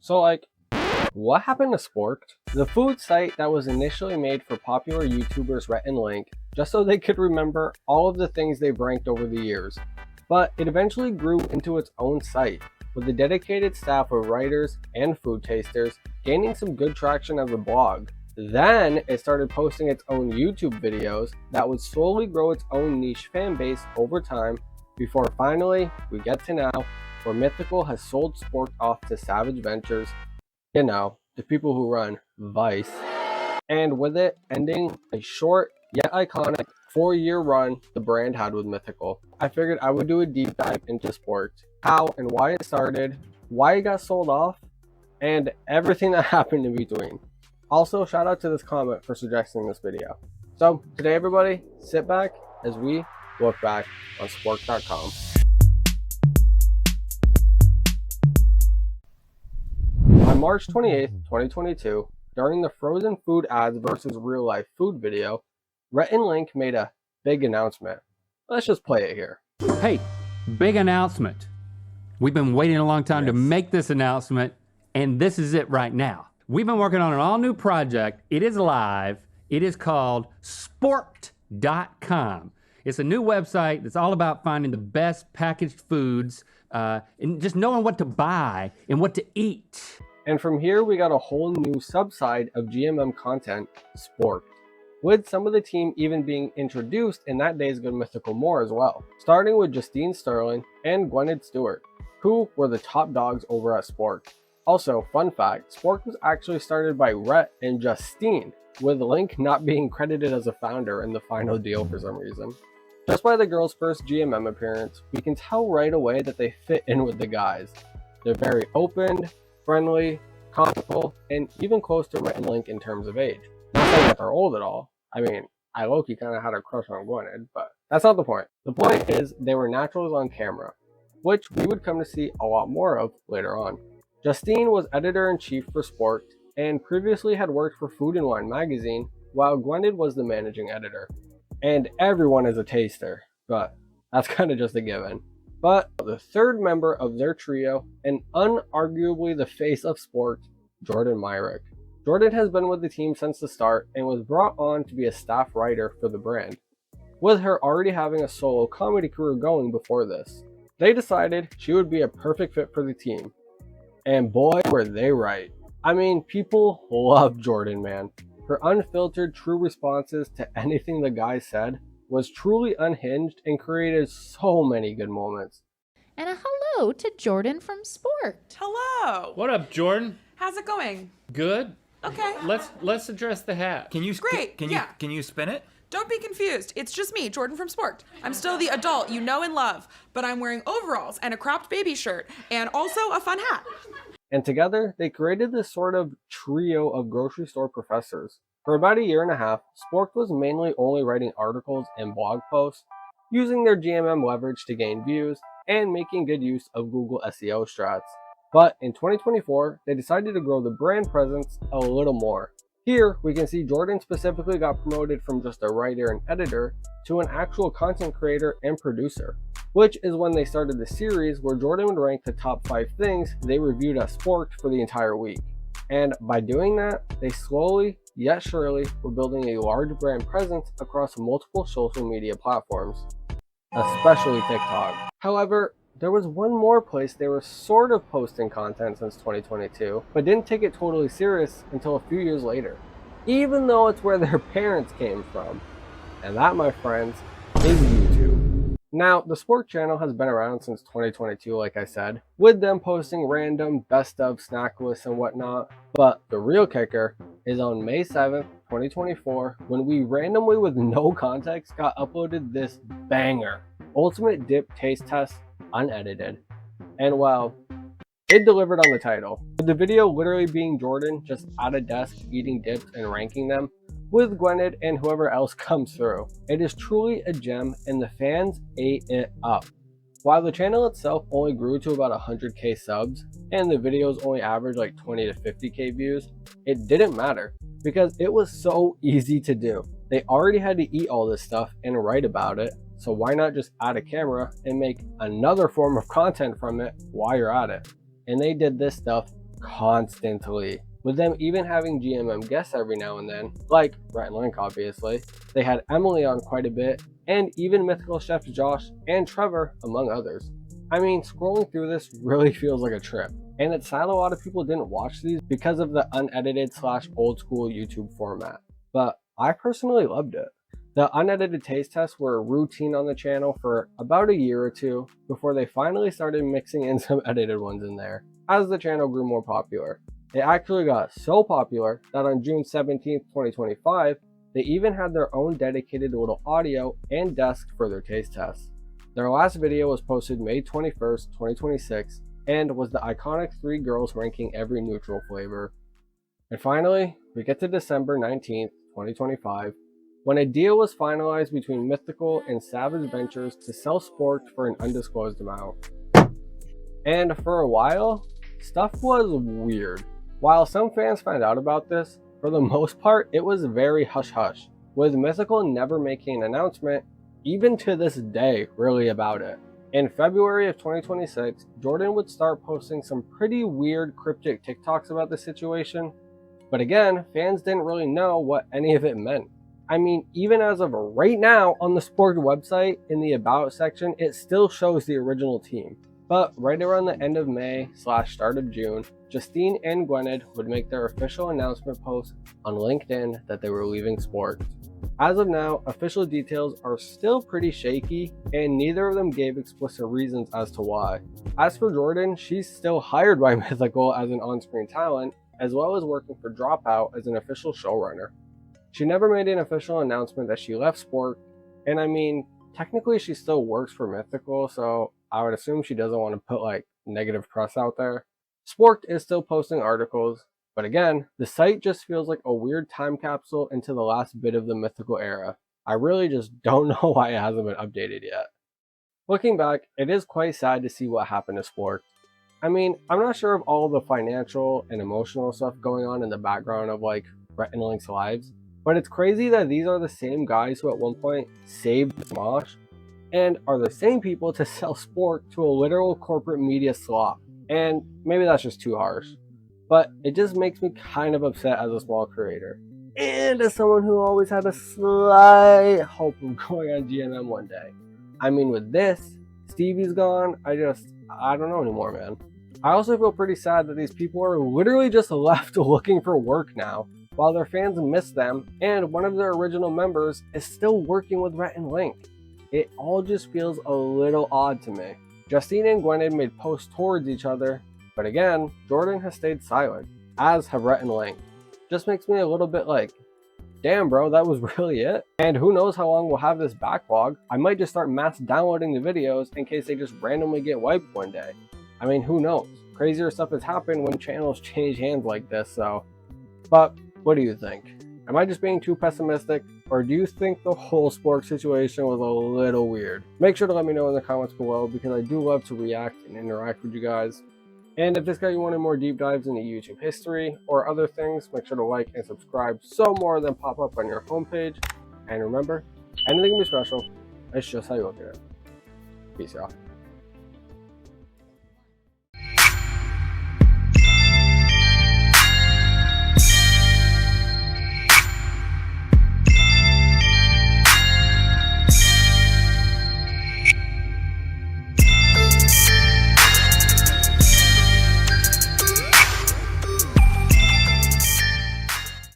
So like, what happened to Sporked? The food site that was initially made for popular YouTubers Rhett and Link, just so they could remember all of the things they've ranked over the years. But it eventually grew into its own site, with a dedicated staff of writers and food tasters, gaining some good traction as a blog. Then it started posting its own YouTube videos that would slowly grow its own niche fan base over time, before finally we get to now, where Mythical has sold Sporked off to Savage Ventures, you know, the people who run Vice, and with it ending a short yet iconic 4-year run the brand had with Mythical. I figured I would do a deep dive into Sporked, how and why it started, why it got sold off, and everything that happened in between. Also, shout out to this comment for suggesting this video. So today everybody, sit back as we look back on Sporked.com. On March 28th, 2022, during the frozen food ads versus real life food video, Rhett and Link made a big announcement. Let's just play it here. Hey, big announcement. We've been waiting a long time to make this announcement, and this is it right now. We've been working on an all new project. It is live. It is called Sporked.com. It's a new website that's all about finding the best packaged foods and just knowing what to buy and what to eat. And from here, we got a whole new subside of GMM content, Sporked, with some of the team even being introduced in that day's Good Mythical More as well, starting with Justine Sterling and Gwynedd Stuart, who were the top dogs over at Sporked. Also, fun fact, Sporked was actually started by Rhett and Justine, with Link not being credited as a founder in the final deal for some reason. Just by the girls' first GMM appearance, we can tell right away that they fit in with the guys. They're very open, friendly, comical, and even close to Rhett and Link in terms of age. Not saying that they're old at all. I mean, I low-key kind of had a crush on Gwynedd, but that's not the point. The point is, they were naturals on camera, which we would come to see a lot more of later on. Justine was editor-in-chief for Sporked, and previously had worked for Food & Wine magazine, while Gwynedd was the managing editor. And everyone is a taster, but that's kind of just a given. But the third member of their trio, and unarguably the face of Sporked, Jordan Myrick. Jordan has been with the team since the start and was brought on to be a staff writer for the brand, with her already having a solo comedy career going before this. They decided she would be a perfect fit for the team. And boy, were they right. I mean, people love Jordan, man. Her unfiltered, true responses to anything the guy said was truly unhinged and created so many good moments. And a hello to Jordan from Sporked. Hello. What up, Jordan? How's it going? Good. Okay. Let's address the hat. Can you Great, Can yeah. you spin it? Don't be confused. It's just me, Jordan from Sporked. I'm still the adult you know and love, but I'm wearing overalls and a cropped baby shirt and also a fun hat. And together, they created this sort of trio of grocery store professors. For about a year and a half, Sporked was mainly only writing articles and blog posts, using their GMM leverage to gain views, and making good use of Google SEO strats. But in 2024, they decided to grow the brand presence a little more. Here, we can see Jordan specifically got promoted from just a writer and editor to an actual content creator and producer, which is when they started the series where Jordan would rank the top 5 things they reviewed as Sporked for the entire week. And by doing that, they slowly, yet surely, were building a large brand presence across multiple social media platforms, especially TikTok. However, there was one more place they were sort of posting content since 2022, but didn't take it totally serious until a few years later, even though it's where their parents came from. And that, my friends, is YouTube. Now, the Sporked channel has been around since 2022, like I said, with them posting random best of snack lists and whatnot, but the real kicker is on May 7th, 2024, when we randomly, with no context, got uploaded this banger, Ultimate Dip Taste Test unedited. And well, it delivered on the title, with the video literally being Jordan just at a desk eating dips and ranking them, with Gwynedd and whoever else comes through. It is truly a gem and the fans ate it up. While the channel itself only grew to about 100k subs and the videos only averaged like 20 to 50k views, it didn't matter because it was so easy to do. They already had to eat all this stuff and write about it, so why not just add a camera and make another form of content from it while you're at it? And they did this stuff constantly, with them even having GMM guests every now and then, like Rhett Link obviously. They had Emily on quite a bit, and even Mythical Chefs Josh and Trevor, among others. I mean, scrolling through this really feels like a trip, and it's sad a lot of people didn't watch these because of the unedited / old school YouTube format, but I personally loved it. The unedited taste tests were routine on the channel for about a year or two before they finally started mixing in some edited ones in there as the channel grew more popular. It actually got so popular that on June 17th, 2025, they even had their own dedicated little audio and desk for their taste tests. Their last video was posted May 21st, 2026, and was the iconic 3 girls ranking every neutral flavor. And finally, we get to December 19th, 2025, when a deal was finalized between Mythical and Savage Ventures to sell Sporked for an undisclosed amount. And for a while, stuff was weird. While some fans found out about this, for the most part it was very hush-hush, with Mythical never making an announcement, even to this day, really about it. In February of 2026, Jordan would start posting some pretty weird cryptic TikToks about the situation, but again, fans didn't really know what any of it meant. I mean, even as of right now on the Sporked website, in the About section, it still shows the original team. But right around the end of May / start of June, Justine and Gwynedd would make their official announcement post on LinkedIn that they were leaving Sporked. As of now, official details are still pretty shaky, and neither of them gave explicit reasons as to why. As for Jordan, she's still hired by Mythical as an on-screen talent, as well as working for Dropout as an official showrunner. She never made an official announcement that she left Sporked, and I mean, technically she still works for Mythical, so I would assume she doesn't want to put like negative press out there. Sporked is still posting articles, but again, the site just feels like a weird time capsule into the last bit of the Mythical era. I really just don't know why it hasn't been updated yet. Looking back, it is quite sad to see what happened to Sporked. I mean, I'm not sure of all the financial and emotional stuff going on in the background of like Rhett and Link's lives, but it's crazy that these are the same guys who at one point saved Smosh and are the same people to sell Sporked to a literal corporate media slop. And maybe that's just too harsh, but it just makes me kind of upset as a small creator, and as someone who always had a slight hope of going on GMM one day. I mean, with this, Stevie's gone, I don't know anymore, man. I also feel pretty sad that these people are literally just left looking for work now, while their fans miss them, and one of their original members is still working with Rhett and Link. It all just feels a little odd to me. Justine and Gwynedd made posts towards each other, but again, Jordan has stayed silent, as have Rhett and Link. Just makes me a little bit like, damn bro, that was really it? And who knows how long we'll have this backlog. I might just start mass downloading the videos in case they just randomly get wiped one day. I mean, who knows? Crazier stuff has happened when channels change hands like this, so. But what do you think? Am I just being too pessimistic, or do you think the whole Sporked situation was a little weird? Make sure to let me know in the comments below, because I do love to react and interact with you guys. And if this got you wanting more deep dives into YouTube history or other things, make sure to like and subscribe so more of them pop up on your homepage. And remember, anything can be special, it's just how you look at it. Peace, y'all.